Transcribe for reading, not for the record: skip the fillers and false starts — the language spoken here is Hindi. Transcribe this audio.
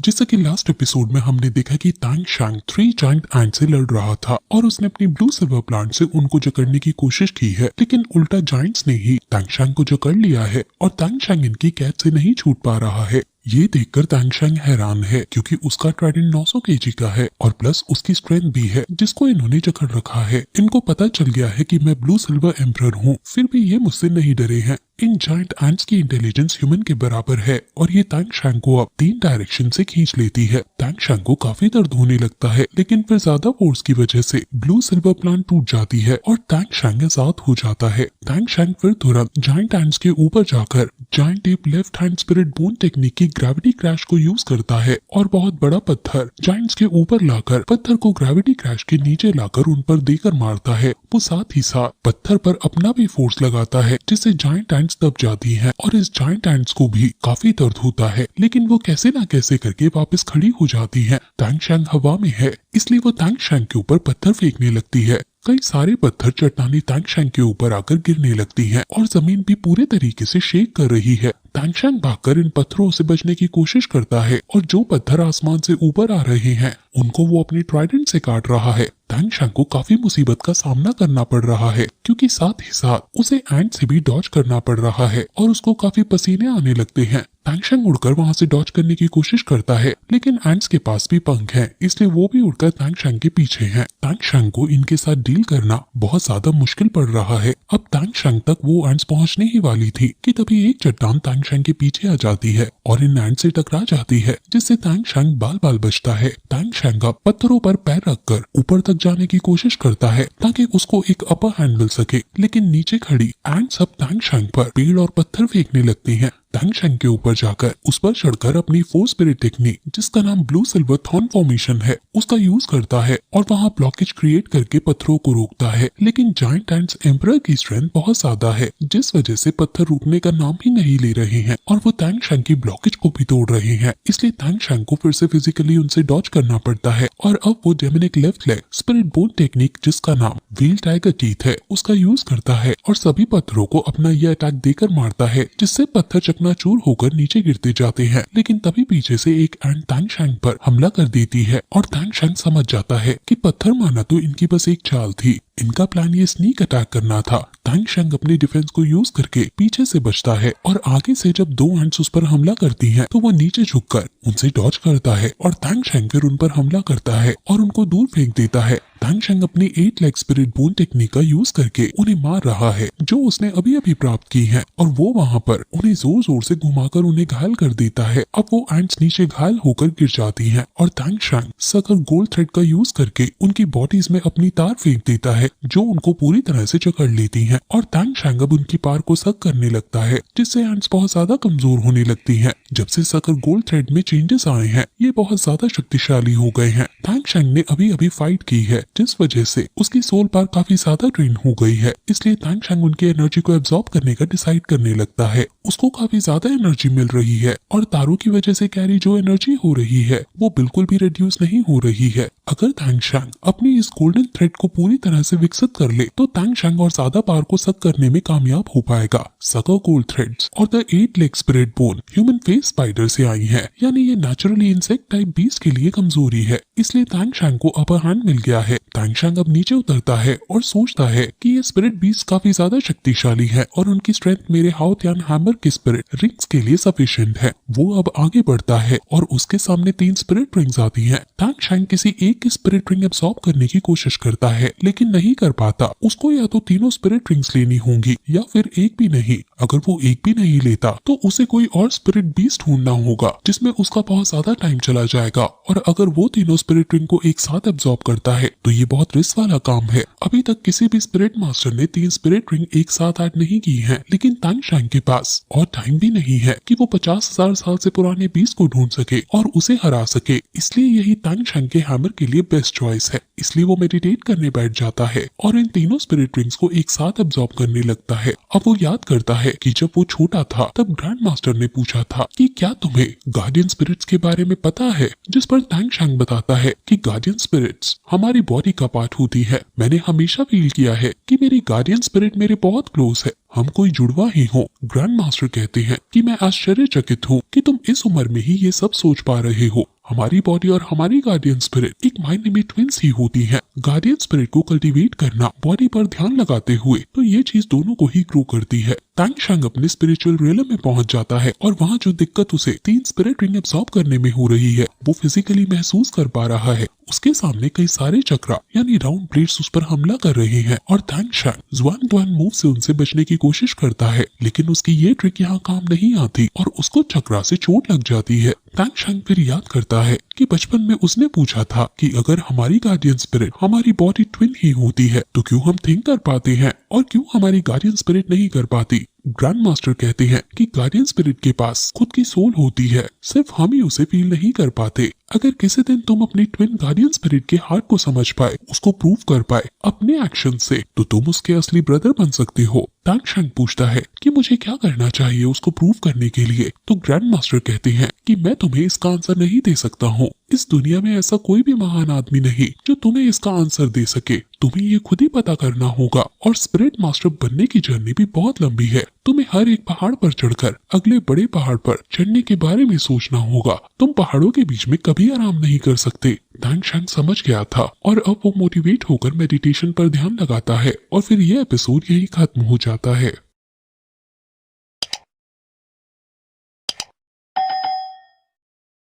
जैसा कि लास्ट एपिसोड में हमने देखा कि तांग शैंग 3 जायंट एंट से लड़ रहा था और उसने अपनी ब्लू सिल्वर प्लांट से उनको जकड़ने की कोशिश की है, लेकिन उल्टा जायंट्स ने ही तांग शैंग को जकड़ लिया है और तांग शैंग इनकी कैद से नहीं छूट पा रहा है। ये देखकर तांग शैंग हैरान है क्योंकि उसका ट्राइडेंट 900 केजी का है और प्लस उसकी स्ट्रेंथ भी है जिसको इन्होंने जकड़ रखा है। इनको पता चल गया है कि मैं ब्लू सिल्वर एम्परर हूँ, फिर भी ये मुझसे नहीं डरे हैं। इन जायंट एंट्स की इंटेलिजेंस ह्यूमन के बराबर है और ये तांग शैंग को अब 3 डायरेक्शन से खींच लेती है। तांग शैंग को काफी दर्द होने लगता है, लेकिन फिर ज्यादा फोर्स की वजह से ब्लू सिल्वर प्लांट टूट जाती है और तांग शैंग आजाद हो जाता है। तांग शैंग फिर तुरंत जायंट एंट्स के ऊपर जाकर giant app left hand spirit bone technique की ग्रेविटी क्रैश को यूज करता है और बहुत बड़ा पत्थर जायंट्स के ऊपर लाकर पत्थर को ग्रेविटी क्रैश के नीचे लाकर उन पर देकर मारता है। वो साथ ही साथ पत्थर पर अपना भी फोर्स लगाता है जिससे जायंट एंट्स दब जाती हैं और इस जायंट एंट्स को भी काफी दर्द होता है, लेकिन वो कैसे ना कैसे करके वापस खड़ी हो जाती हैं। तांग शैंग हवा में है इसलिए वो तांग शैंग के ऊपर पत्थर फेंकने लगती है। कई सारे पत्थर चट्टानी तांग शैंग के ऊपर आकर गिरने लगती हैं और जमीन भी पूरे तरीके से शेक कर रही है। तांग शैंग भागकर इन पत्थरों से बचने की कोशिश करता है और जो पत्थर आसमान से ऊपर आ रहे हैं उनको वो अपनी ट्राइडेंट से काट रहा है। तांग शैंग को काफी मुसीबत का सामना करना पड़ रहा है क्योंकि साथ ही साथ उसे एंट से भी डॉज करना पड़ रहा है और उसको काफी पसीने आने लगते हैं। तांग शैंग उड़कर वहाँ से डॉज करने की कोशिश करता है, लेकिन एंट्स के पास भी पंख हैं, इसलिए वो भी उड़कर तांग शैंग के पीछे हैं। तांग शैंग को इनके साथ डील करना बहुत ज्यादा मुश्किल पड़ रहा है। अब तांग शैंग तक वो एंट्स पहुँचने ही वाली थी कि तभी एक चट्टान तांग शैंग के पीछे आ जाती है और इन एंट से टकरा जाती है, जिससे तांग शैंग बाल बाल बचता है। तांग शैंग अब पत्थरों पर पैर रखकर ऊपर तक जाने की कोशिश करता है ताकि उसको एक अपर हैंड मिल सके, लेकिन नीचे खड़ी एंट्स अब तांग शैंग पर पेड़ और पत्थर फेंकने लगती हैं। तांग शैंग के ऊपर जाकर उस पर चढ़कर अपनी फोर स्पिरिट टेक्निक जिसका नाम ब्लू सिल्वर थॉर्न फॉर्मेशन है उसका यूज करता है और वहाँ ब्लॉकेज क्रिएट करके पत्थरों को रोकता है, लेकिन जायंट एंट्स एम्परर की स्ट्रेंथ बहुत ज्यादा है जिस वजह से पत्थर रुकने का नाम ही नहीं ले रहे हैं और वो तांग शैंग की ब्लॉकेज को भी तोड़ रहे हैं। इसलिए तांग शैंग को फिर से फिजिकली उनसे डॉज करना पड़ता है और अब वो demonic left leg spirit bone technique जिसका नाम व्हील टाइगर टीथ है उसका यूज करता है और सभी पत्थरों को अपना यह अटैक देकर मारता है, जिससे पत्थर चकनाचूर होकर नीचे गिरते जाते हैं। लेकिन तभी पीछे से एक एंट तांग शैंग पर हमला कर देती है और तांग शैंग समझ जाता है कि पत्थर मारना तो इनकी बस एक चाल थी, इनका प्लान ये स्नीक अटैक करना था। तांग शैंग अपनी डिफेंस को यूज करके पीछे से बचता है और आगे से जब 2 एंट्स उस पर हमला करती हैं तो वो नीचे झुककर उनसे डॉज करता है और तांग शैंग फिर उन पर हमला करता है और उनको दूर फेंक देता है। तांग शैंग अपनी 8 लेग स्पिरिट बोन टेक्निक का यूज करके उन्हें मार रहा है जो उसने अभी अभी प्राप्त की है और वो वहाँ पर उन्हें जोर जोर से घुमाकर उन्हें घायल कर देता है। अब वो एंट्स नीचे घायल होकर गिर जाती हैं और तांग शैंग सकर गोल्ड थ्रेड का यूज करके उनकी बॉडीज में अपनी तार फेंक देता है जो उनको पूरी तरह से जकड़ लेती हैं और तांग शैंग अब उनकी पार को सक करने लगता है, जिससे एंट्स बहुत ज्यादा कमजोर होने लगती हैं। जब से सकर गोल्ड थ्रेड में चेंजेस आए हैं ये बहुत ज्यादा शक्तिशाली हो गए हैं। तांग शैंग ने अभी अभी फाइट की है जिस वजह से उसकी सोल पार काफी ज्यादा ट्रेन हो गई है, इसलिए तांग शैंग उनकी एनर्जी को एब्जॉर्ब करने का डिसाइड करने लगता है। उसको काफी ज्यादा एनर्जी मिल रही है और तारों की वजह से कैरी जो एनर्जी हो रही है वो बिल्कुल भी रिड्यूस नहीं हो रही है। अगर तांग शैंग अपनी इस गोल्डन थ्रेड को पूरी तरह से विकसित कर ले तो तांग शैंग और ज्यादा पावर को सक करने में कामयाब हो पाएगा। सकर गोल्ड थ्रेड्स और the 8 leg spirit bone human face spider से आई है, यानी ये नेचुरली इंसेक्ट टाइप बीस्ट के लिए कमजोरी है, इसलिए तांग शैंग को अपर हैंड मिल गया है। तांग शैंग अब नीचे उतरता है और सोचता है कि ये स्पिरिट बीस्ट काफी ज्यादा शक्तिशाली है और उनकी स्ट्रेंथ मेरे हाउतियान हैमर के स्पिरिट रिंग्स के लिए सफिशिएंट है। वो अब आगे बढ़ता है और उसके सामने 3 स्पिरिट रिंग्स आती हैं। तांग शैंग किसी एक की स्पिरिट रिंग एब्सॉर्ब करने की कोशिश करता है लेकिन नहीं कर पाता। उसको या तो तीनों स्पिरिट रिंग्स लेनी होंगी या फिर एक भी नहीं। अगर वो एक भी नहीं लेता तो उसे कोई और स्पिरिट बीस्ट ढूंढना होगा जिसमें उसका बहुत ज्यादा टाइम चला जाएगा, और अगर वो तीनों स्पिरिट रिंग को एक साथ एब्सॉर्ब करता है तो ये बहुत रिस्क वाला काम है। अभी तक किसी भी स्पिरिट मास्टर ने 3 स्पिरिट रिंग एक साथ ऐड नहीं की है, लेकिन तांग शैंग के पास और टाइम भी नहीं है कि वो 50,000 साल से पुराने बीस्ट को ढूंढ सके और उसे हरा सके, इसलिए यही तांग शैंग के हैमर के लिए बेस्ट चॉइस है। इसलिए वो मेडिटेट करने बैठ जाता है और इन तीनों स्पिरिट रिंग्स को एक साथ एब्सॉर्ब करने लगता है। अब वो याद करता है कि जब वो छोटा था तब ग्रैंड मास्टर ने पूछा था कि क्या तुम्हें गार्डियन स्पिरिट्स के बारे में पता है, जिस पर तांग शैंग बताता है कि गार्डियन स्पिरिट्स हमारी बॉडी का पार्ट होती है। मैंने हमेशा फील किया है कि मेरी गार्डियन स्पिरिट मेरे बहुत क्लोज है। हम कोई जुड़वा ही हो। ग्रैंड मास्टर कहते हैं कि मैं आश्चर्यचकित हूँ कि तुम इस उम्र में ही ये सब सोच पा रहे हो। हमारी बॉडी और हमारी गार्डियन स्पिरिट एक मायने में ट्विंस ही होती हैं। गार्डियन स्पिरिट को कल्टीवेट करना बॉडी पर ध्यान लगाते हुए तो ये चीज दोनों को ही ग्रो करती है। तांग शैंग अपने स्पिरिचुअल रियलम में पहुंच जाता है और वहाँ जो दिक्कत उसे 3 स्पिरिट रिंग एब्सॉर्ब करने में हो रही है वो फिजिकली महसूस कर पा रहा है। उसके सामने कई सारे चक्रा यानी राउंड ब्लेड्स उस पर हमला कर रहे हैं और तांग शैंग ज़ुआन दुआन मूव से उनसे बचने की कोशिश करता है, लेकिन उसकी ये ट्रिक यहाँ काम नहीं आती और उसको चक्रा से चोट लग जाती है। तांग शैंग फिर याद करता है कि बचपन में उसने पूछा था कि अगर हमारी गार्डियन स्पिरिट हमारी बॉडी ट्विन ही होती है तो क्यों हम थिंक कर पाते हैं और क्यों हमारी गार्डियन स्पिरिट नहीं कर पाती। ग्रैंड मास्टर कहते हैं कि गार्डियन स्पिरिट के पास खुद की सोल होती है, सिर्फ हम ही उसे फील नहीं कर पाते। अगर किसी दिन तुम अपनी ट्विन गार्डियन स्पिरिट के हार्ट को समझ पाए, उसको प्रूव कर पाए अपने एक्शन से, तो तुम उसके असली ब्रदर बन सकते हो। तांग शैंग पूछता है कि मुझे क्या करना चाहिए उसको प्रूव करने के लिए, तो ग्रैंड मास्टर कहते हैं कि मैं तुम्हें इसका आंसर नहीं दे सकता हूँ। इस दुनिया में ऐसा कोई भी महान आदमी नहीं जो तुम्हें इसका आंसर दे सके, तुम्हें ये खुद ही पता करना होगा। और स्पिरिट मास्टर बनने की जर्नी भी बहुत लंबी है। तुम्हें हर एक पहाड़ पर चढ़कर अगले बड़े पहाड़ पर चढ़ने के बारे में सोचना होगा। तुम पहाड़ों के बीच में कभी आराम नहीं कर सकते। तांग शैंग समझ गया था और अब वो मोटिवेट होकर मेडिटेशन पर ध्यान लगाता है और फिर ये एपिसोड यही खत्म हो जाता है।